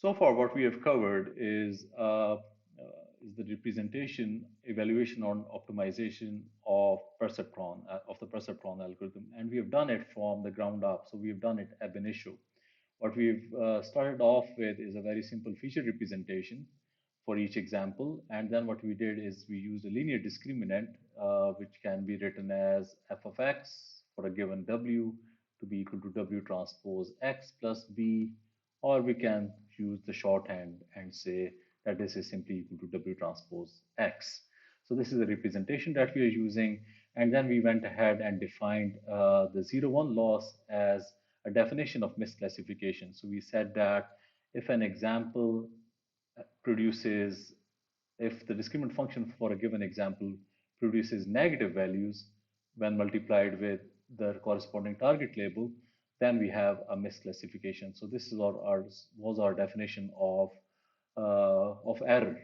So far, what we have covered is the representation, evaluation, on optimization of perceptron of the perceptron algorithm, and we have done it from the ground up. So we have done it ab initio. What we've started off with is a very simple feature representation for each example, and then what we did is we used a linear discriminant, which can be written as f of x for a given w to be equal to w transpose x plus b, or we can use the shorthand and say that this is simply equal to W transpose X. So this is the representation that we are using. And then we went ahead and defined the 0, 1 loss as a definition of misclassification. So we said that if an example produces, if the discriminant function for a given example produces negative values when multiplied with the corresponding target label, then we have a misclassification. So this is was our definition of error.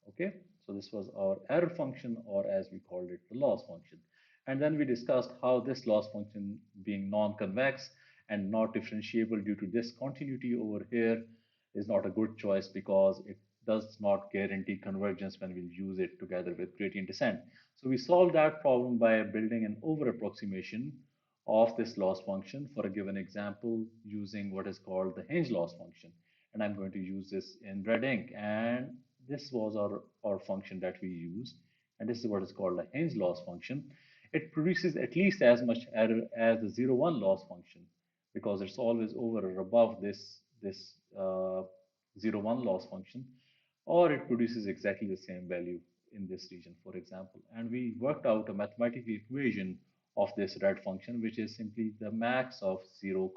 Okay, so this was our error function, or as we called it, the loss function. And then we discussed how this loss function, being non-convex and not differentiable due to discontinuity over here, is not a good choice because it does not guarantee convergence when we use it together with gradient descent. So we solved that problem by building an over approximation of this loss function for a given example using what is called the Hinge loss function. And I'm going to use this in red ink. And this was our function that we used. And this is what is called a Hinge loss function. It produces at least as much error as the 0, 1 loss function because it's always over or above this 0, 1 loss function, or it produces exactly the same value in this region, for example. And we worked out a mathematical equation of this red function, which is simply the max of 0,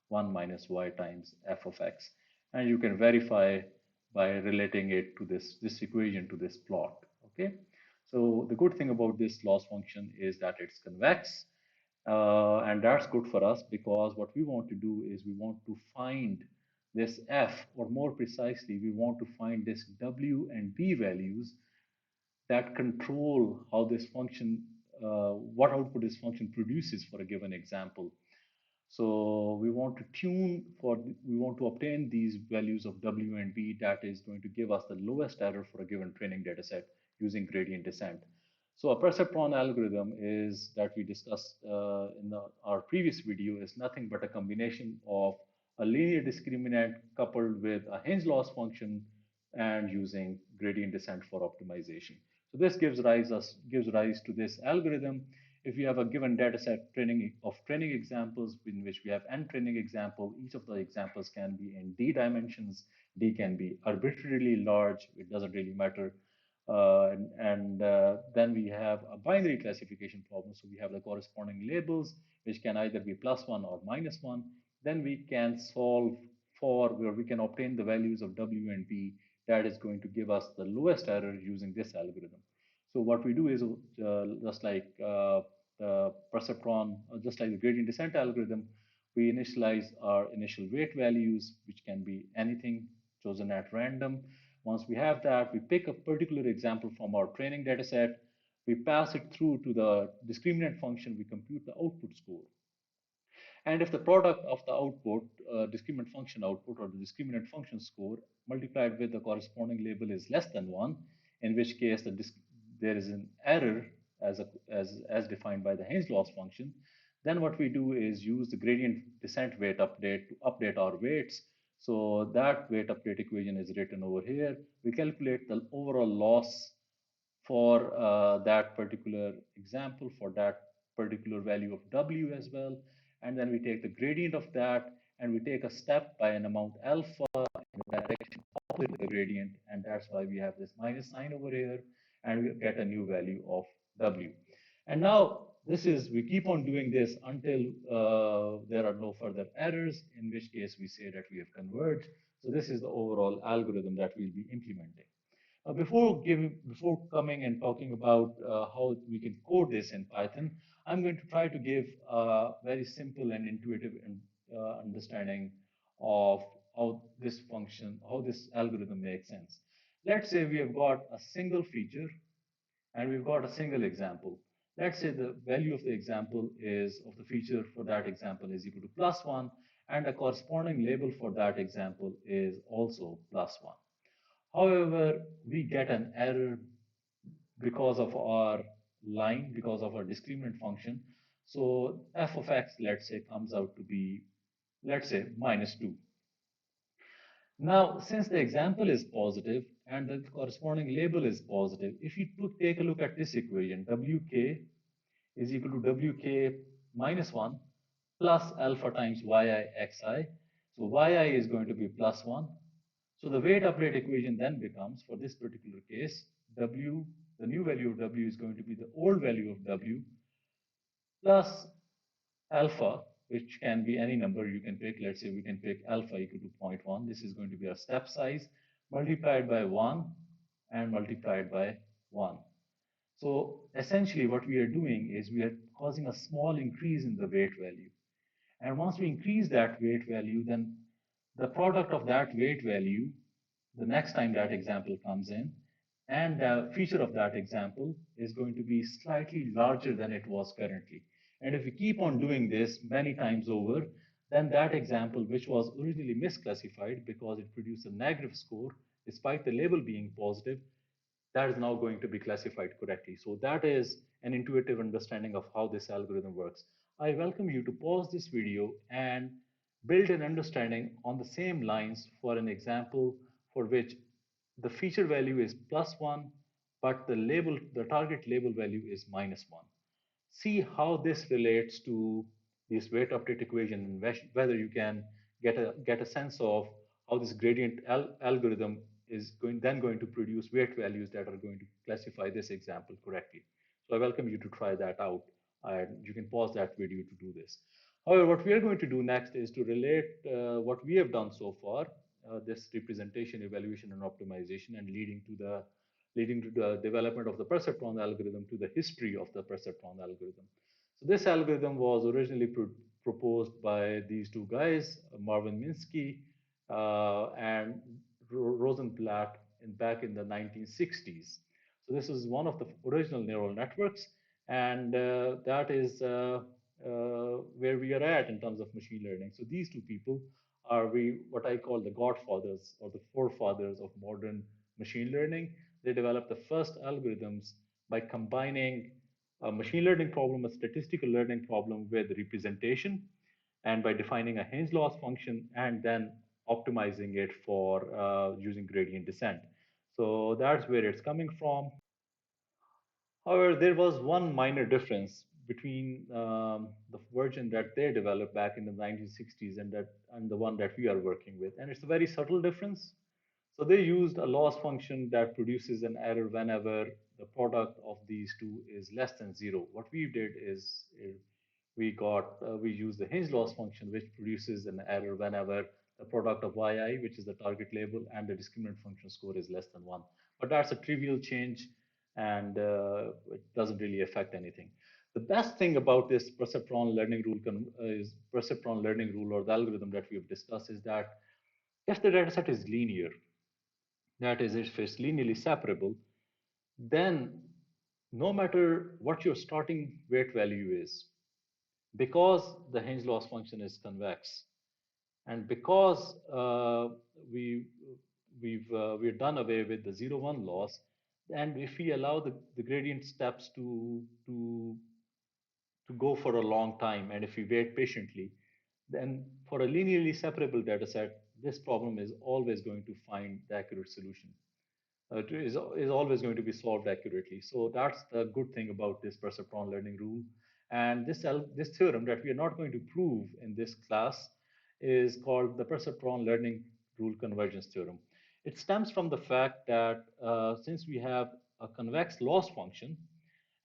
1 minus y times f of x. And you can verify by relating it to this equation to this plot. Okay. So the good thing about this loss function is that it's convex, and that's good for us because what we want to do is we want to find this f, or more precisely, we want to find this w and b values that control how this function, what output this function produces for a given example. So we want to we want to obtain these values of W and B that is going to give us the lowest error for a given training data set using gradient descent. So a perceptron algorithm is that we discussed in our previous video is nothing but a combination of a linear discriminant coupled with a Hinge loss function and using gradient descent for optimization. So this gives rise to this algorithm. If you have a given data set training examples in which we have n training example, each of the examples can be in d dimensions. D can be arbitrarily large, it doesn't really matter. Then we have a binary classification problem. So we have the corresponding labels, which can either be +1 or -1. Then we can solve for where we can obtain the values of W and B that is going to give us the lowest error using this algorithm. So what we do is just like the perceptron, just like the gradient descent algorithm, we initialize our initial weight values, which can be anything chosen at random. Once we have that, we pick a particular example from our training data set, we pass it through to the discriminant function, we compute the output score. And if the product of the output, discriminant function output or the discriminant function score multiplied with the corresponding label is less than 1, in which case there is an error as defined by the Hinge loss function, then what we do is use the gradient descent weight update to update our weights. So that weight update equation is written over here. We calculate the overall loss for that particular example, for that particular value of W as well. And then we take the gradient of that and we take a step by an amount alpha in the direction opposite the gradient. And that's why we have this minus sign over here and we get a new value of W. And now we keep on doing this until there are no further errors, in which case we say that we have converged. So this is the overall algorithm that we'll be implementing. Before coming and talking about how we can code this in Python, I'm going to try to give a very simple and intuitive understanding of how this algorithm makes sense. Let's say we have got a single feature and we've got a single example. Let's say the value of the example is of the feature for that example is equal to +1, and the corresponding label for that example is also +1. However, we get an error because of our line, because of our discriminant function. So f of x, let's say, comes out to be, let's say, -2. Now, since the example is positive and the corresponding label is positive, if you take a look at this equation, wk is equal to wk minus 1 plus alpha times yi xi. So yi is going to be +1. So the weight update equation then becomes, for this particular case, w, the new value of w is going to be the old value of w plus alpha, which can be any number you can pick. Let's say we can pick alpha equal to zero point 0.1. This is going to be our step size multiplied by 1 and multiplied by 1. So essentially what we are doing is we are causing a small increase in the weight value. And once we increase that weight value, then the product of that weight value, the next time that example comes in, and the feature of that example is going to be slightly larger than it was currently. And if we keep on doing this many times over, then that example, which was originally misclassified because it produced a negative score, despite the label being positive, that is now going to be classified correctly. So that is an intuitive understanding of how this algorithm works. I welcome you to pause this video and build an understanding on the same lines for an example for which the feature value is +1, but the target label value is -1. See how this relates to this weight update equation and whether you can get a sense of how this gradient algorithm is going to produce weight values that are going to classify this example correctly. So I welcome you to try that out, and you can pause that video to do this. However, what we are going to do next is to relate what we have done so far, this representation, evaluation, and optimization, and leading to the development of the perceptron algorithm, to the history of the perceptron algorithm. So this algorithm was originally proposed by these two guys, Marvin Minsky and Rosenblatt, back in the 1960s. So this is one of the original neural networks, and that is where we are at in terms of machine learning. So these two people are what I call the godfathers or the forefathers of modern machine learning. They developed the first algorithms by combining a machine learning problem, a statistical learning problem with representation, and by defining a Heinz loss function and then optimizing it for using gradient descent. So that's where it's coming from. However, there was one minor difference between the version that they developed back in the 1960s and the one that we are working with, and it's a very subtle difference. So they used a loss function that produces an error whenever the product of these two is less than 0. What we did is we used the Hinge loss function, which produces an error whenever the product of yi, which is the target label, and the discriminant function score is less than 1. But that's a trivial change, and it doesn't really affect anything. The best thing about this perceptron learning rule is perceptron learning rule, or the algorithm that we have discussed, is that if the dataset is linear, that is, if it's linearly separable, then no matter what your starting weight value is, because the Heinz loss function is convex, and because we've done away with the 0, 1 loss, and if we allow the gradient steps to go for a long time, and if we wait patiently, then for a linearly separable data set, this problem is always going to find the accurate solution. Is always going to be solved accurately. So that's the good thing about this perceptron learning rule. And this theorem that we are not going to prove in this class is called the perceptron learning rule convergence theorem. It stems from the fact that since we have a convex loss function,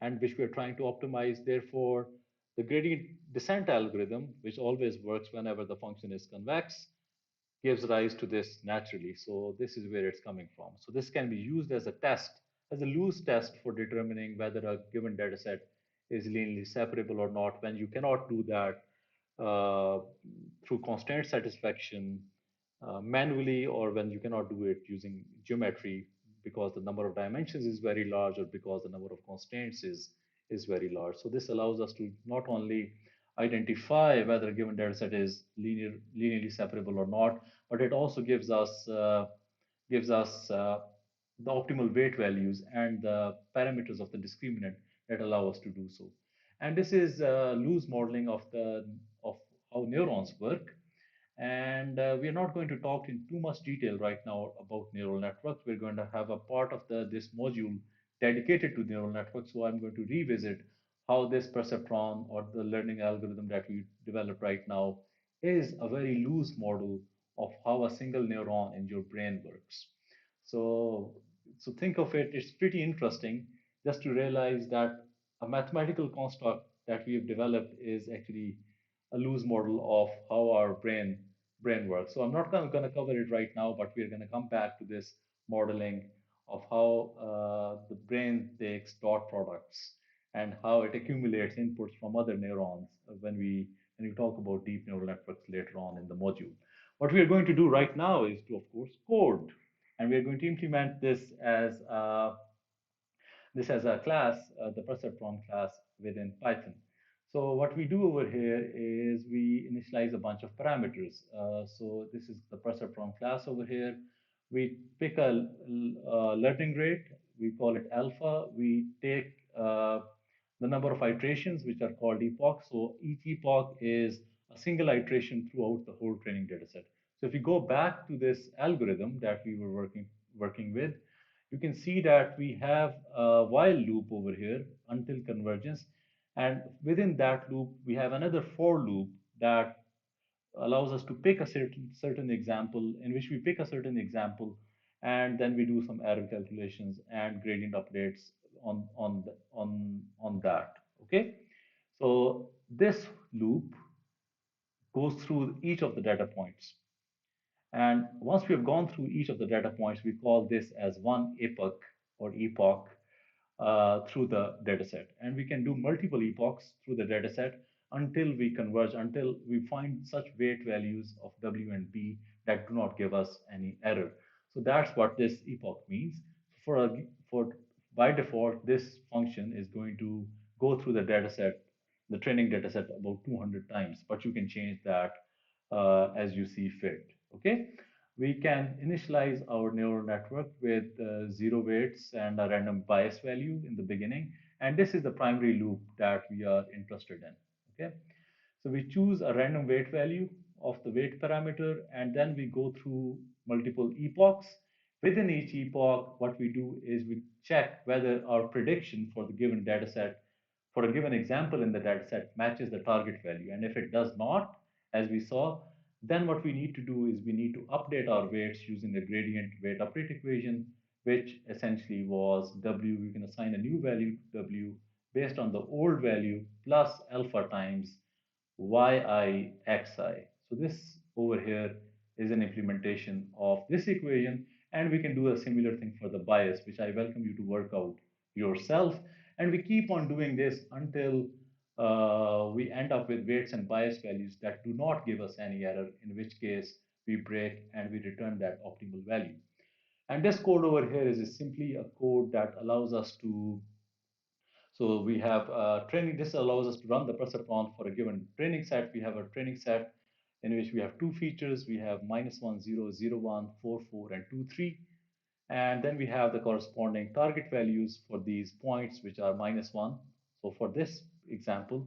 and which we are trying to optimize, therefore, the gradient descent algorithm, which always works whenever the function is convex, gives rise to this naturally. So this is where it's coming from. So this can be used as a test, as a loose test for determining whether a given data set is linearly separable or not, when you cannot do that through constraint satisfaction manually, or when you cannot do it using geometry because the number of dimensions is very large, or because the number of constraints is very large. So this allows us to not only identify whether a given data set is linearly separable or not, but it also gives us the optimal weight values and the parameters of the discriminant that allow us to do so. And this is loose modeling of how neurons work. And we are not going to talk in too much detail right now about neural networks. We're going to have a part of this module dedicated to neural networks. So I'm going to revisit how this perceptron or the learning algorithm that we develop right now is a very loose model of how a single neuron in your brain works. So, so think of it, it's pretty interesting just to realize that a mathematical construct that we have developed is actually a loose model of how our brain works. So I'm not going to cover it right now, but we're going to come back to this modeling of how the brain takes dot products and how it accumulates inputs from other neurons when we talk about deep neural networks later on in the module. What we are going to do right now is to, of course, code, and we are going to implement this as a class, the perceptron class within Python. So what we do over here is we initialize a bunch of parameters. So this is the perceptron class over here. We pick a learning rate. We call it alpha. We take the number of iterations, which are called epochs. So each epoch is a single iteration throughout the whole training data set. So if you go back to this algorithm that we were working with, you can see that we have a while loop over here until convergence. And within that loop, we have another for loop that allows us to pick a certain example, in which we pick a certain example, and then we do some error calculations and gradient updates on that. Okay, so this loop goes through each of the data points, and once we have gone through each of the data points, we call this as one epoch through the data set. And we can do multiple epochs through the data set until we converge, until we find such weight values of W and B that do not give us any error. So that's what this epoch means. For, a, for by default, this function is going to go through the data set, the training data set about 200 times, but you can change that as you see fit. Okay, we can initialize our neural network with zero weights and a random bias value in the beginning. And this is the primary loop that we are interested in. Okay, so we choose a random weight value of the weight parameter, and then we go through multiple epochs. Within each epoch, what we do is we check whether our prediction for the given data set, for a given example in the data set, matches the target value. And if it does not, as we saw, then what we need to do is we need to update our weights using the gradient weight update equation, which essentially was W. We can assign a new value to W based on the old value plus alpha times YI xi. So this over here is an implementation of this equation, and we can do a similar thing for the bias, which I welcome you to work out yourself. And we keep on doing this until we end up with weights and bias values that do not give us any error, in which case we break and we return that optimal value. And this code over here is simply a code that allows us to, so we have training. This allows us to run the perceptron for a given training set. We have a training set in which we have two features. We have -1, 0, 0, 1, 4, 4, and 2, 3. And then we have the corresponding target values for these points, which are -1. So for this example,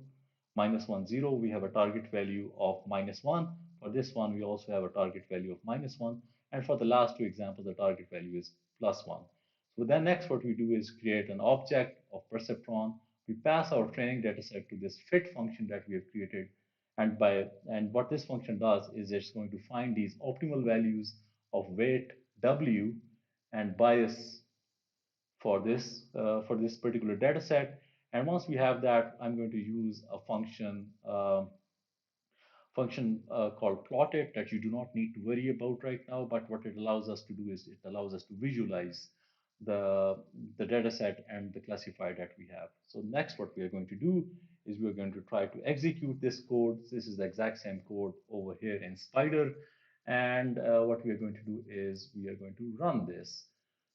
-1, 0, we have a target value of -1. For this one, we also have a target value of -1. And for the last two examples, the target value is +1. So then next, what we do is create an object of perceptron. We pass our training data set to this fit function that we have created. And what this function does is it's going to find these optimal values of weight W and bias for this particular data set. And once we have that, I'm going to use a function called plotted that you do not need to worry about right now. But what it allows us to do is it allows us to visualize the, the data set and the classifier that we have. So next, what we are going to do is we're going to try to execute this code. This is the exact same code over here in Spider. And what we are going to do is we are going to run this.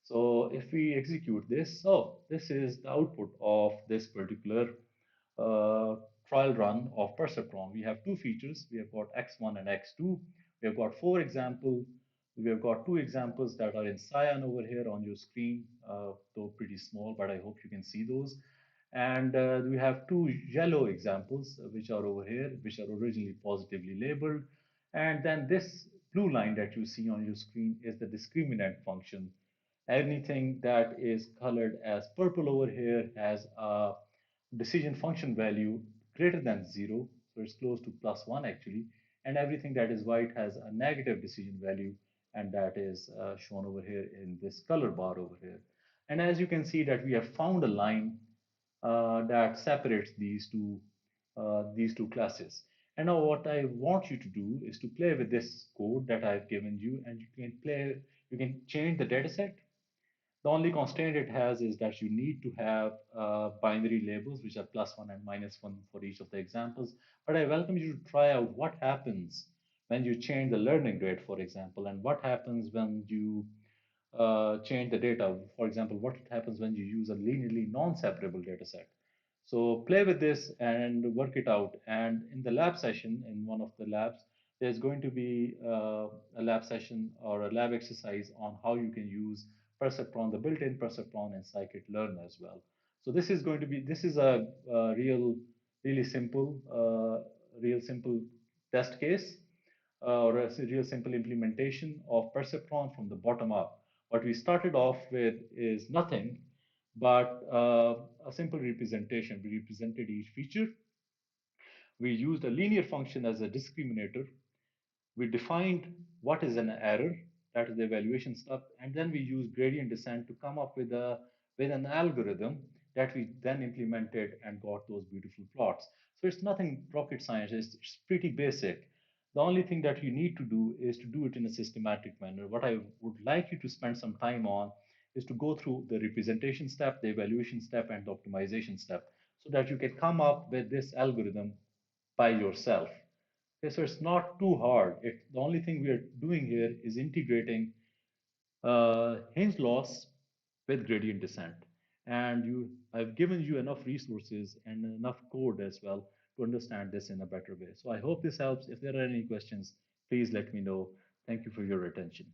So if we execute this, so this is the output of this particular uh, trial run of perceptron. We have two features. We have got X1 and X2. We have got four examples. We have got two examples that are in cyan over here on your screen, though pretty small, but I hope you can see those. And we have two yellow examples, which are over here, which are originally positively labeled. And then this blue line that you see on your screen is the discriminant function. Anything that is colored as purple over here has a decision function value greater than 0, so it's close to +1 actually, and everything that is white has a negative decision value, and that is shown over here in this color bar over here. And as you can see that we have found a line that separates these two classes. And now what I want you to do is to play with this code that I've given you, and you can change the dataset. The only constraint it has is that you need to have binary labels, which are +1 and -1 for each of the examples. But I welcome you to try out what happens when you change the learning rate, for example, and what happens when you change the data. For example, what happens when you use a linearly non-separable data set. So play with this and work it out. And in the lab session, in one of the labs, there's going to be a lab session or a lab exercise on how you can use perceptron, the built-in perceptron in scikit-learn as well. So this is a really real simple test case or a real simple implementation of perceptron from the bottom up. What we started off with is nothing but a simple representation. We represented each feature. We used a linear function as a discriminator. We defined what is an error, that is the evaluation step, and then we used gradient descent to come up with an algorithm that we then implemented and got those beautiful plots. So it's nothing rocket science, it's pretty basic. The only thing that you need to do is to do it in a systematic manner. What I would like you to spend some time on is to go through the representation step, the evaluation step, and the optimization step so that you can come up with this algorithm by yourself. Okay, so it's not too hard. The only thing we are doing here is integrating hinge loss with gradient descent. And I've given you enough resources and enough code as well to understand this in a better way. So I hope this helps. If there are any questions, please let me know. Thank you for your attention.